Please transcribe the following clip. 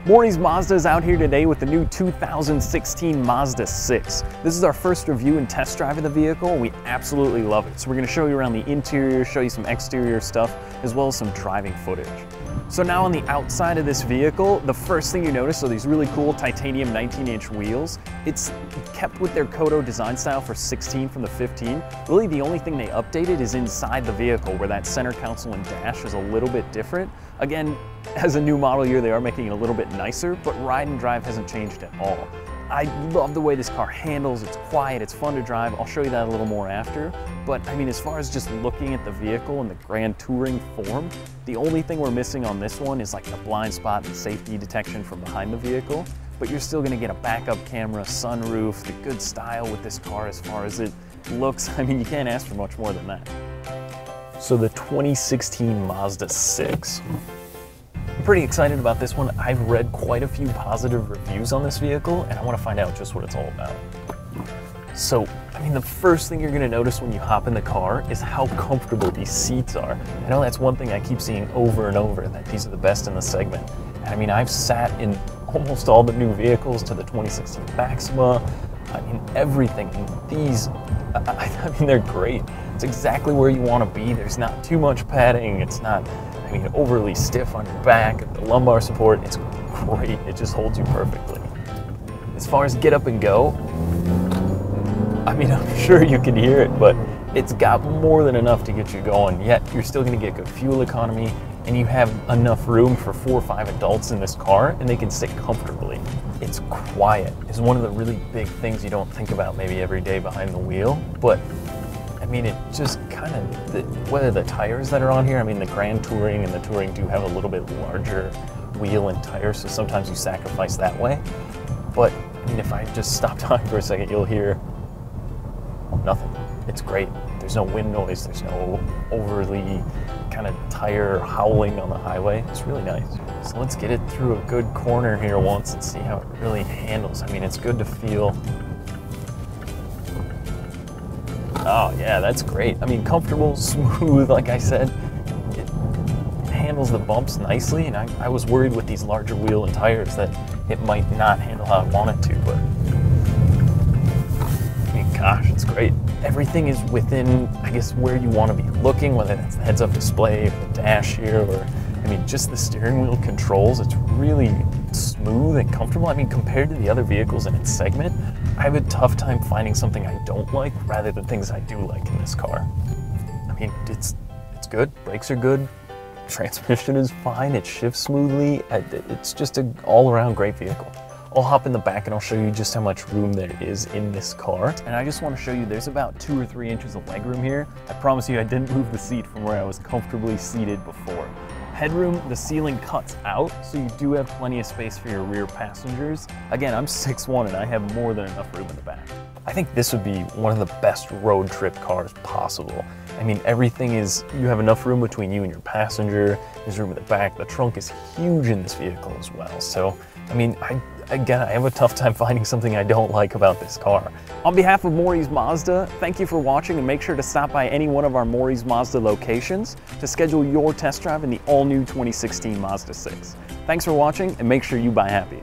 Morrie's Mazda is out here today with the new 2016 Mazda 6. This is our first review and test drive of the vehicle. We absolutely love it. So we're going to show you around the interior, show you some exterior stuff, as well as some driving footage. So now on the outside of this vehicle, the first thing you notice are these really cool titanium 19-inch wheels. It's kept with their Kodo design style for 16 from the 15. Really the only thing they updated is inside the vehicle, where that center console and dash is a little bit different. Again, as a new model year, they are making it a little bit nicer, but ride and drive hasn't changed at all. I love the way this car handles. It's quiet, it's fun to drive. I'll show you that a little more after. But I mean, as far as just looking at the vehicle in the grand touring form, the only thing we're missing on this one is like the blind spot and safety detection from behind the vehicle. But you're still gonna get a backup camera, sunroof, the good style with this car as far as it looks. I mean, you can't ask for much more than that. So the 2016 Mazda 6. I'm pretty excited about this one. I've read quite a few positive reviews on this vehicle, and I want to find out just what it's all about. So, I mean, the first thing you're going to notice when you hop in the car is how comfortable these seats are. I know that's one thing I keep seeing over and over, that these are the best in the segment. And I mean, I've sat in almost all the new vehicles to the 2016 Maxima. I mean, everything. These, I mean, they're great. It's exactly where you want to be. There's not too much padding. It's not, I mean, overly stiff on your back. The lumbar support, it's great. It just holds you perfectly. As far as get up and go, I mean, I'm sure you can hear it, but it's got more than enough to get you going. Yet you're still going to get good fuel economy, and you have enough room for 4 or 5 adults in this car, and they can sit comfortably. It's quiet. It's one of the really big things you don't think about maybe every day behind the wheel, but I mean, it just kind of, whether the tires that are on here, I mean, the Grand Touring and the Touring do have a little bit larger wheel and tires, so sometimes you sacrifice that way. But, I mean, if I just stop talking for a second, you'll hear nothing. It's great. There's no wind noise. There's no overly kind of tire howling on the highway. It's really nice. So let's get it through a good corner here once and see how it really handles. I mean, it's good to feel. Oh yeah, that's great. I mean, comfortable, smooth, like I said. It handles the bumps nicely, and I was worried with these larger wheel and tires that it might not handle how I want it to, but I mean, gosh, it's great. Everything is within, I guess, where you want to be looking, whether that's the heads-up display or the dash here, or, I mean, just the steering wheel controls. It's really smooth and comfortable. I mean, compared to the other vehicles in its segment, I have a tough time finding something I don't like rather than things I do like in this car. I mean, it's good. Brakes are good. Transmission is fine. It shifts smoothly. It's just an all-around great vehicle. I'll hop in the back and I'll show you just how much room there is in this car. And I just want to show you there's about 2 or 3 inches of legroom here. I promise you I didn't move the seat from where I was comfortably seated before. Headroom, the ceiling cuts out, so you do have plenty of space for your rear passengers. Again, I'm 6'1" and I have more than enough room in the back. I think this would be one of the best road trip cars possible. I mean, everything is, you have enough room between you and your passenger, there's room in the back, the trunk is huge in this vehicle as well. So, I mean, Again, I have a tough time finding something I don't like about this car. On behalf of Morrie's Mazda, thank you for watching, and make sure to stop by any one of our Morrie's Mazda locations to schedule your test drive in the all-new 2016 Mazda 6. Thanks for watching, and make sure you buy happy.